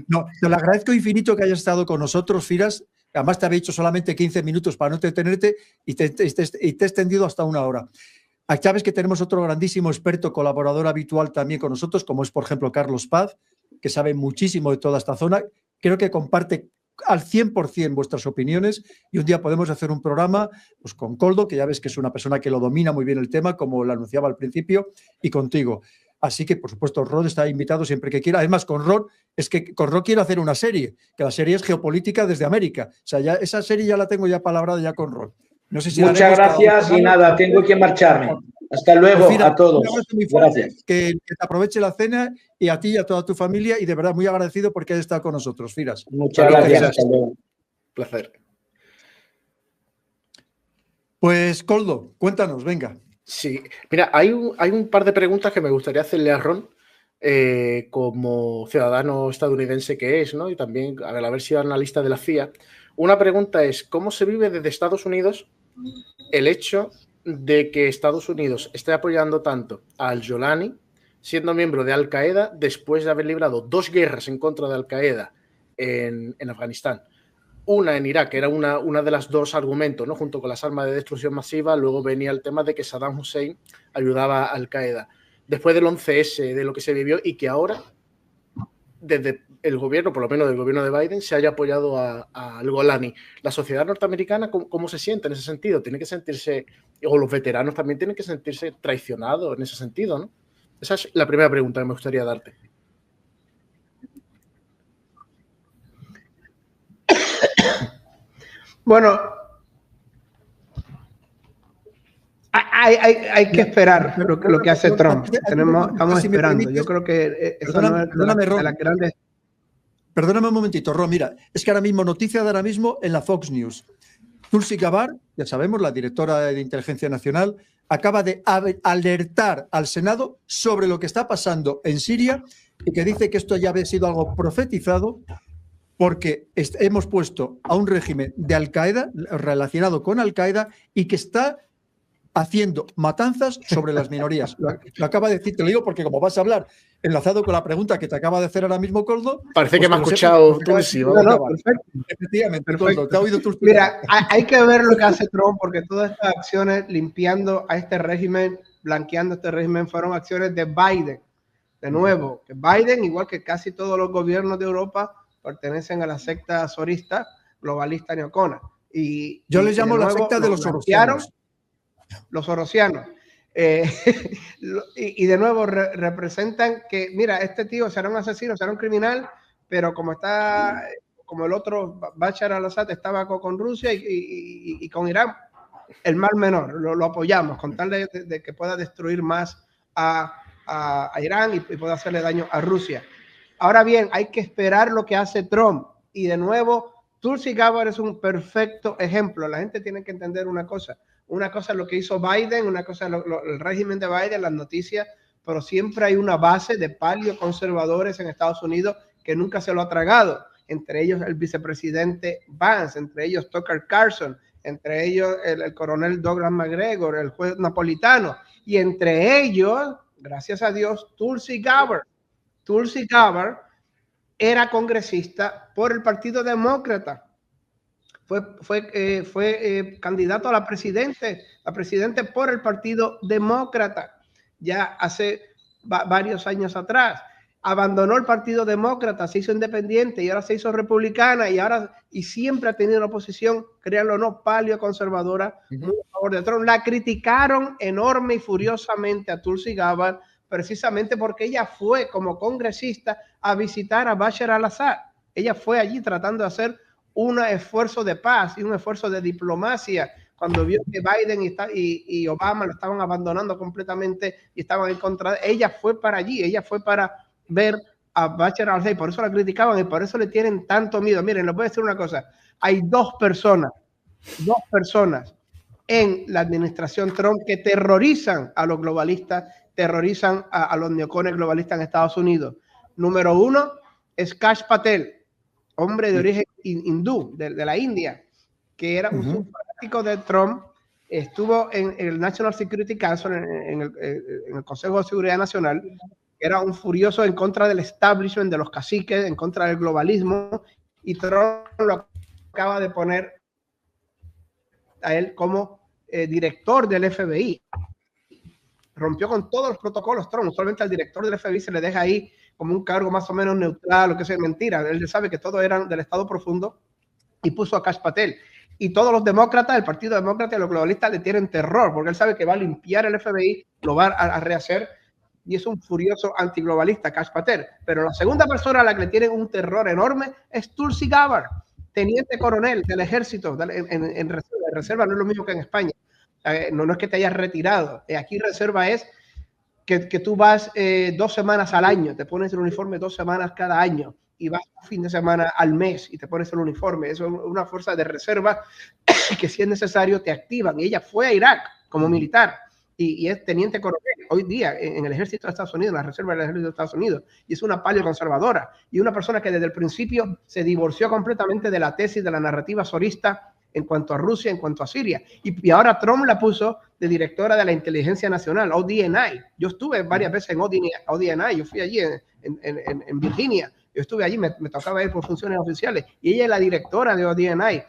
No, te lo agradezco infinito que hayas estado con nosotros, Firas. Además, te había dicho solamente 15 minutos para no detenerte y te he extendido hasta 1 hora. Sabes que tenemos otro grandísimo experto, colaborador habitual también con nosotros, como es, por ejemplo, Carlos Paz, que sabe muchísimo de toda esta zona. Creo que comparte al 100% vuestras opiniones, y un día podemos hacer un programa pues, con Koldo, que ya ves que es una persona que lo domina muy bien el tema, como lo anunciaba al principio, y contigo. Así que, por supuesto, Rod está invitado siempre que quiera. Además, con Rod quiere hacer una serie, que la serie es geopolítica desde América. O sea, ya esa serie ya la tengo ya palabrada ya con Rod. No sé si muchas gracias y nada, tengo que marcharme. Hasta luego, pues, a todos. Gracias. Que te aproveche la cena, y a ti y a toda tu familia, y de verdad muy agradecido porque has estado con nosotros, Firas. Muchas gracias. Hasta luego. Placer. Pues, Koldo, cuéntanos, venga. Sí, mira, hay un par de preguntas que me gustaría hacerle a Ron, como ciudadano estadounidense que es, ¿no? Y también al haber sido analista de la CIA. Una pregunta es, ¿cómo se vive desde Estados Unidos el hecho de que Estados Unidos esté apoyando tanto a al-Jolani, siendo miembro de Al-Qaeda, después de haber librado 2 guerras en contra de Al-Qaeda en Afganistán? Una en Irak, que era una de las 2 argumentos, ¿no? Junto con las armas de destrucción masiva, luego venía el tema de que Saddam Hussein ayudaba a Al-Qaeda. Después del 11S, de lo que se vivió, y que ahora, desde el gobierno, por lo menos del gobierno de Biden, se haya apoyado al Golani. ¿La sociedad norteamericana cómo se siente en ese sentido? Tiene que sentirse, o los veteranos también tienen que sentirse traicionados en ese sentido, ¿no? Esa es la primera pregunta que me gustaría darte. Bueno, hay que esperar lo que hace Trump. Estamos esperando. Yo creo que esa no es de las grandes. Perdóname un momentito, Ron. Mira, es que ahora mismo, noticia de ahora mismo en la Fox News. Tulsi Gabbard, ya sabemos, la directora de Inteligencia Nacional, acaba de alertar al Senado sobre lo que está pasando en Siria, y que dice que esto ya había sido algo profetizado, porque hemos puesto a un régimen de Al-Qaeda, relacionado con Al-Qaeda, y que está haciendo matanzas sobre las minorías. Lo acaba de decir, te lo digo porque como vas a hablar, enlazado con la pregunta que te acaba de hacer ahora mismo, Koldo. Parece pues que me ha escuchado Tulsi. Perfecto. Efectivamente, Koldo, te ha oído Tulsi. Mira, hay que ver lo que hace Trump, porque todas estas acciones limpiando a este régimen, blanqueando este régimen, fueron acciones de Biden. De nuevo, que Biden, igual que casi todos los gobiernos de Europa, pertenecen a la secta sorista globalista neocona. Yo les llamo la secta de los sorosianos. Los sorosianos. Y de nuevo representan que, mira, este tío será un asesino, será un criminal, pero como el otro Bashar al-Assad estaba con Rusia y con Irán, el mal menor, lo apoyamos con tal de que pueda destruir más a Irán y pueda hacerle daño a Rusia. Ahora bien, hay que esperar lo que hace Trump. Y de nuevo, Tulsi Gabbard es un perfecto ejemplo. La gente tiene que entender una cosa. Una cosa es lo que hizo Biden, una cosa es el régimen de Biden, las noticias, pero siempre hay una base de paleoconservadores en Estados Unidos que nunca se lo ha tragado. Entre ellos el vicepresidente Vance, entre ellos Tucker Carlson, entre ellos el coronel Douglas McGregor, el juez Napolitano, y entre ellos, gracias a Dios, Tulsi Gabbard. Tulsi Gabbard era congresista por el Partido Demócrata. Fue candidato a la presidente por el Partido Demócrata ya hace varios años atrás. Abandonó el Partido Demócrata, se hizo independiente y ahora se hizo republicana y siempre ha tenido una posición, créanlo o no, paleoconservadora, muy a favor de Trump. La criticaron enorme y furiosamente a Tulsi Gabbard precisamente porque ella fue como congresista a visitar a Bashar al-Assad. Ella fue allí tratando de hacer un esfuerzo de paz y un esfuerzo de diplomacia cuando vio que Biden y Obama lo estaban abandonando completamente y estaban en contra, ella fue para allí, ella fue para ver a Bashar al-Assad, por eso la criticaban y por eso le tienen tanto miedo. Miren, les voy a decir una cosa, hay dos personas en la administración Trump que terrorizan a los globalistas, terrorizan a los neocones globalistas en Estados Unidos. Número uno es Kash Patel, hombre de origen hindú, de la India, que era un fanático de Trump, estuvo en el National Security Council, en el Consejo de Seguridad Nacional, era un furioso en contra del establishment, de los caciques, en contra del globalismo, y Trump lo acaba de poner a él como director del FBI. Rompió con todos los protocolos Trump, solamente al director del FBI se le deja ahí como un cargo más o menos neutral, lo que sea mentira. Él sabe que todos eran del Estado profundo y puso a Kash Patel. Y todos los demócratas, el Partido Demócrata y los globalistas le tienen terror porque él sabe que va a limpiar el FBI, lo va a rehacer y es un furioso antiglobalista, Kash Patel. Pero la segunda persona a la que le tienen un terror enorme es Tulsi Gabbard, teniente coronel del ejército en reserva. Reserva no es lo mismo que en España. No es que te hayas retirado. Aquí reserva es que tú vas 2 semanas al año, te pones el uniforme 2 semanas cada año y vas un fin de semana al mes y te pones el uniforme. Eso es una fuerza de reserva que si es necesario te activan. Y ella fue a Irak como militar y es teniente coronel hoy día en el ejército de Estados Unidos, en la reserva del ejército de Estados Unidos, y es una paleoconservadora y una persona que desde el principio se divorció completamente de la tesis de la narrativa zorista en cuanto a Rusia, en cuanto a Siria. Y ahora Trump la puso de directora de la Inteligencia Nacional, ODNI. Yo estuve varias veces en ODNI, yo fui allí en Virginia, yo estuve allí, me tocaba ir por funciones oficiales, y ella es la directora de ODNI,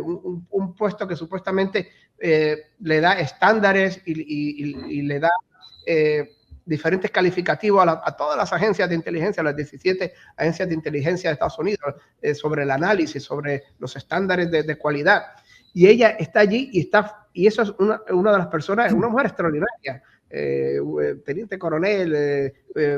un puesto que supuestamente le da estándares y le da diferentes calificativos a todas las agencias de inteligencia, las 17 agencias de inteligencia de Estados Unidos, sobre el análisis, sobre los estándares de cualidad. Y ella está allí y eso es una de las personas, es una mujer extraordinaria, teniente coronel,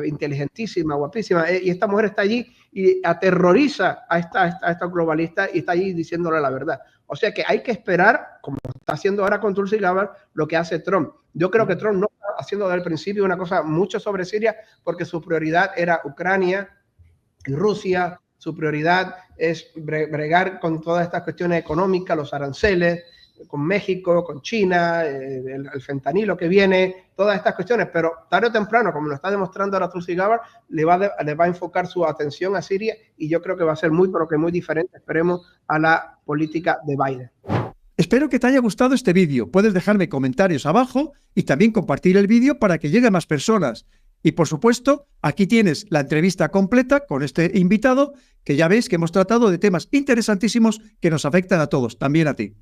inteligentísima, guapísima, y esta mujer está allí y aterroriza a esta globalista y está allí diciéndole la verdad. O sea que hay que esperar, como está haciendo ahora con Tulsi Gabbard, lo que hace Trump. Yo creo que Trump no está haciendo desde el principio una cosa mucho sobre Siria porque su prioridad era Ucrania y Rusia. Su prioridad es bregar con todas estas cuestiones económicas, los aranceles, con México, con China, el fentanilo que viene, todas estas cuestiones, pero tarde o temprano, como lo está demostrando ahora Tulsi Gabbard, le va a enfocar su atención a Siria y yo creo que va a ser pero que muy diferente, esperemos, a la política de Biden. Espero que te haya gustado este vídeo. Puedes dejarme comentarios abajo y también compartir el vídeo para que llegue a más personas. Y por supuesto, aquí tienes la entrevista completa con este invitado, que ya veis que hemos tratado de temas interesantísimos que nos afectan a todos, también a ti.